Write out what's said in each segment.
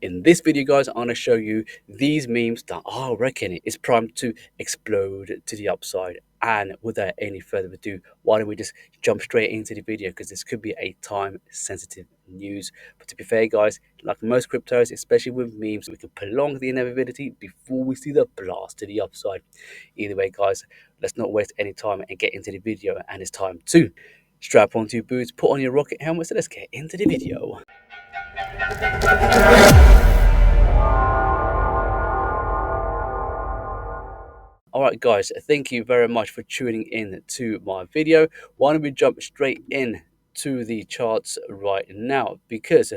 In this video, guys, I'm going to show you these memes that I reckon is primed to explode to the upside. And without any further ado, why don't we just jump straight into the video, because this could be a time-sensitive news. But to be fair, guys, like most cryptos, especially with memes, we can prolong the inevitability before we see the blast to the upside. Either way, guys, let's not waste any time and get into the video. And it's time to strap onto your boots, put on your rocket helmet, so let's get into the video. Alright guys, thank you very much for tuning in to my video. Why don't we jump straight in to the charts right now, because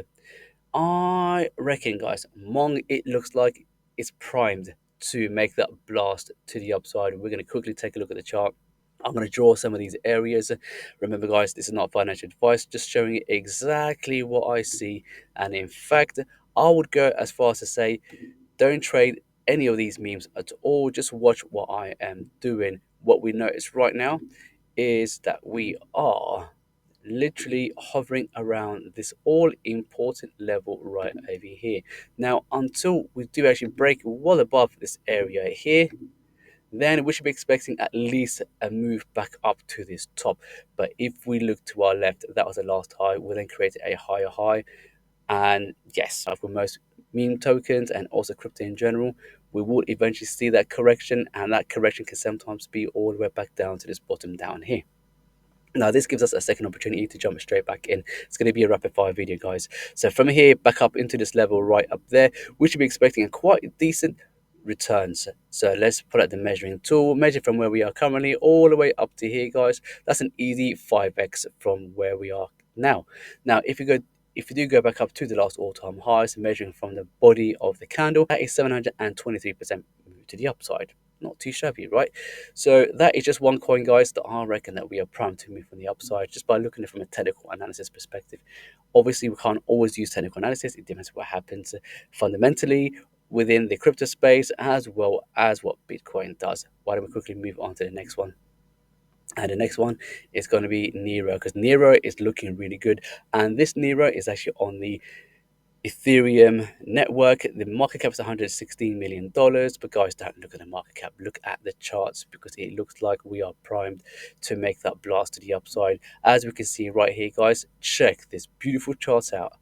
I reckon, guys, Mong, it looks like it's primed to make that blast to the upside. We're going to quickly take a look at the chart. I'm going to draw some of these areas. Remember, guys, this is not financial advice, just showing you exactly what I see. And in fact, I would go as far as to say, don't trade any of these memes at all. Just watch what I am doing. What we notice right now is that we are literally hovering around this all important level right over here. Now, until we do actually break well above this area here, then we should be expecting at least a move back up to this top. But if we look to our left, that was the last high. We then created a higher high, and yes, for most meme tokens and also crypto in general, we will eventually see that correction, and that correction can sometimes be all the way back down to this bottom down here. Now, this gives us a second opportunity to jump straight back in. It's going to be a rapid fire video, guys. So from here back up into this level right up there, we should be expecting a quite decent returns. So let's pull out the measuring tool, measure from where we are currently all the way up to here, guys. That's an easy 5x from where we are now. Now, if you do go back up to the last all-time highs, measuring from the body of the candle, that is 723% to the upside. Not too shabby, right? So that is just one coin, guys, that I reckon that we are primed to move from the upside just by looking at it from a technical analysis perspective. Obviously, we can't always use technical analysis. It depends what happens fundamentally within the crypto space, as well as what Bitcoin does. Why don't we quickly move on to the next one? And the next one is going to be Nero, because Nero is looking really good. And this Nero is actually on the Ethereum network. The market cap is $116 million. But guys, don't look at the market cap. Look at the charts, because it looks like we are primed to make that blast to the upside. As we can see right here, guys, check this beautiful chart out.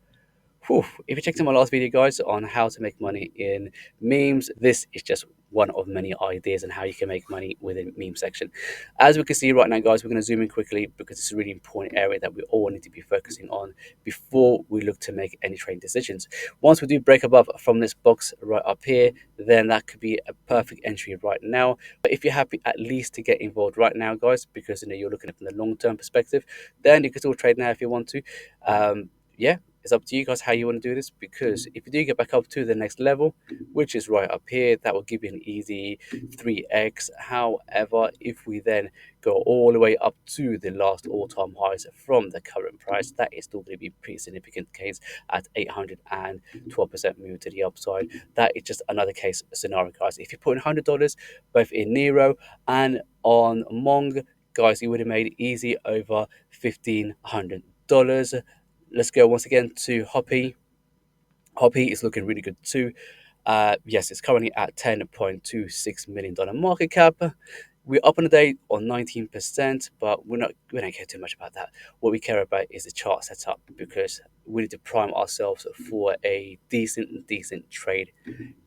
Whew. If you checked out my last video, guys, on how to make money in memes, this is just one of many ideas on how you can make money within meme section. As we can see right now, guys, we're going to zoom in quickly, because it's a really important area that we all need to be focusing on before we look to make any trading decisions. Once we do break above from this box right up here, then that could be a perfect entry right now. But if you're happy at least to get involved right now, guys, because you're looking at it from the long-term perspective, then you can still trade now if you want to. Yeah, it's up to you guys how you want to do this, because if you do get back up to the next level, which is right up here, that will give you an easy 3x. However, if we then go all the way up to the last all-time highs from the current price, that is still going to be pretty significant case at 812% move to the upside. That is just another case scenario, guys. If you put in $100 both in Nero and on Mong, guys, you would have made easy over $1,500. Let's go once again to Hoppy. Hoppy is looking really good too. Yes, it's currently at $10.26 million market cap. We're up on the day on 19%, but we don't care too much about that. What we care about is the chart setup, because we need to prime ourselves for a decent trade.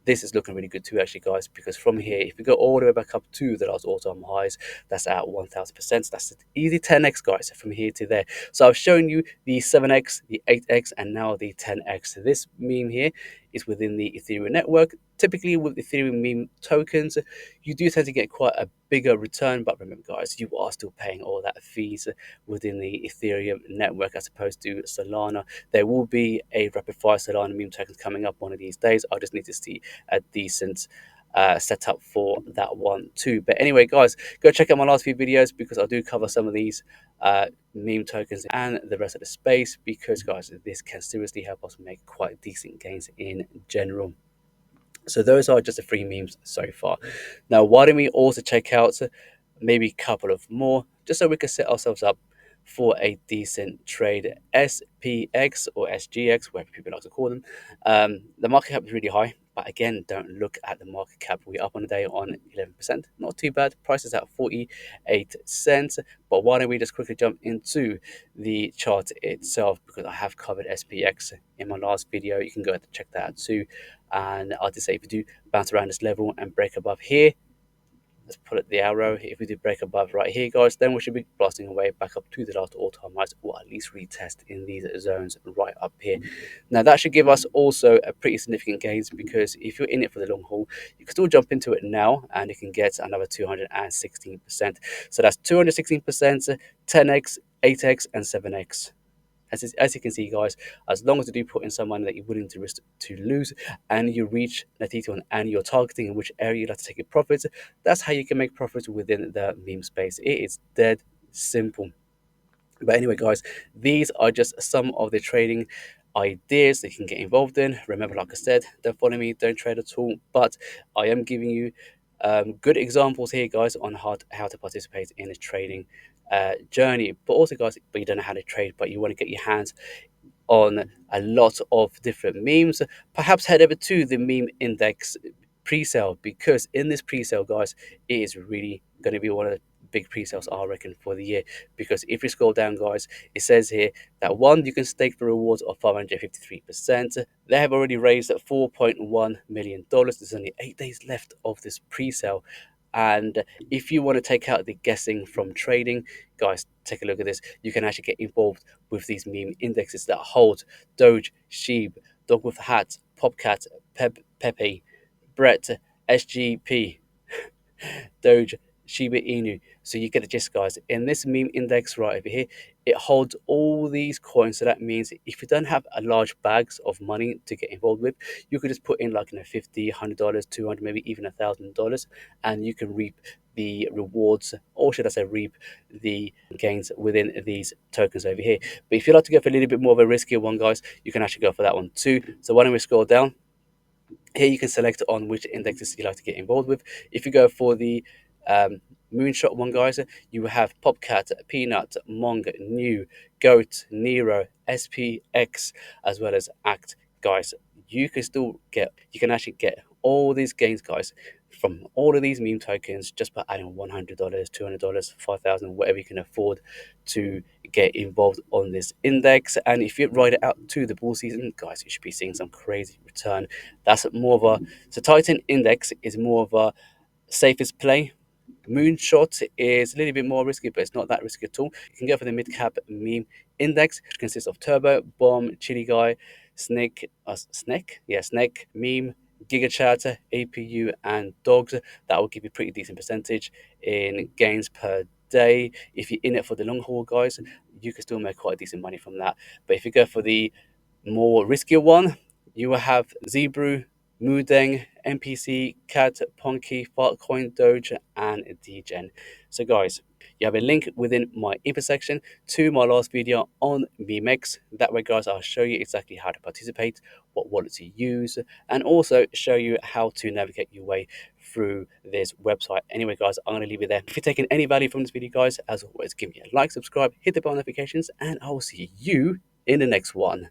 This is looking really good too, actually, guys, because from here, if we go all the way back up to the last all-time highs, that's at 1000%. That's an easy 10x, guys, from here to there. So I've shown you the 7x, the 8x, and now the 10x. So this meme here is within the Ethereum network. Typically with Ethereum meme tokens, you do tend to get quite a bigger return, but remember, guys, you are still paying all that fees within the Ethereum network as opposed to Solana. There will be a rapid fire Solana meme tokens coming up one of these days. I just need to see a decent setup for that one too. But anyway, guys, go check out my last few videos, because I do cover some of these meme tokens and the rest of the space, because, guys, this can seriously help us make quite decent gains in general. So those are just the 3 memes so far. Now, why don't we also check out maybe a couple of more, just so we can set ourselves up for a decent trade. SPX or SGX, whatever people like to call them, the market cap is really high. But again, don't look at the market cap. We're up on the day on 11%. Not too bad. Price is at 48 cents. But why don't we just quickly jump into the chart itself, because I have covered SPX in my last video. You can go ahead and check that out too. And I'll just say, if you do bounce around this level and break above here, let's put it the arrow. If we do break above right here, guys, then we should be blasting away back up to the last all-time highs, or at least retest in these zones right up here. Now that should give us also a pretty significant gains, because if you're in it for the long haul, you can still jump into it now and you can get another 216%. So that's 216%, 10x, 8x, and 7x. As you can see, guys, as long as you do put in some money that you're willing to risk to lose, and you reach that detail and you're targeting in which area you'd like to take your profits, that's how you can make profits within the meme space. It is dead simple. But anyway, guys, these are just some of the trading ideas that you can get involved in. Remember, like I said, don't follow me, don't trade at all. But I am giving you good examples here, guys, on how to participate in a trading journey. But also, guys, but you don't know how to trade, but you want to get your hands on a lot of different memes, perhaps head over to the meme index pre-sale, because in this pre-sale, guys, it is really going to be one of the big pre-sales, I reckon, for the year. Because if you scroll down, guys, it says here that one, you can stake the rewards of 553%. They have already raised $4.1 million. There's only 8 days left of this pre-sale. And if you want to take out the guessing from trading, guys, take a look at this. You can actually get involved with these meme indexes that hold Doge, Sheep, Dog with a Hat, Popcat, Pepe, Brett, SGP, Doge, Shiba Inu. So you get the gist, guys. In this meme index right over here, it holds all these coins. So that means if you don't have a large bags of money to get involved with, you could just put in like, $50, $100, 200, maybe even $1,000, and you can reap the rewards, or should I say reap the gains within these tokens over here. But if you'd like to go for a little bit more of a riskier one, guys, you can actually go for that one too. So why don't we scroll down? Here you can select on which indexes you like to get involved with. If you go for the moonshot one, guys, you have Popcat, Peanut, Mong, New, Goat, Nero, SPX, as well as Act, guys. You can actually get all these gains, guys, from all of these meme tokens just by adding $100, $200, 5,000, whatever you can afford to get involved on this index. And if you ride it out to the bull season, guys, you should be seeing some crazy return. That's more of a, so Titan Index is more of a safest play. Moonshot is a little bit more risky, but it's not that risky at all. You can go for the mid cap meme index, which consists of Turbo, Bomb, Chili Guy, Snake, Meme, Giga Chatter, APU, and Dogs. That will give you a pretty decent percentage in gains per day. If you're in it for the long haul, guys, you can still make quite decent money from that. But if you go for the more riskier one, you will have Zebru, Mudeng, NPC, Cat, Ponky, Fartcoin, Doge, and Dgen. So, guys, you have a link within my info section to my last video on Memex. That way, guys, I'll show you exactly how to participate, what wallet to use, and also show you how to navigate your way through this website. Anyway, guys, I'm going to leave it there. If you're taking any value from this video, guys, as always, give me a like, subscribe, hit the bell notifications, and I will see you in the next one.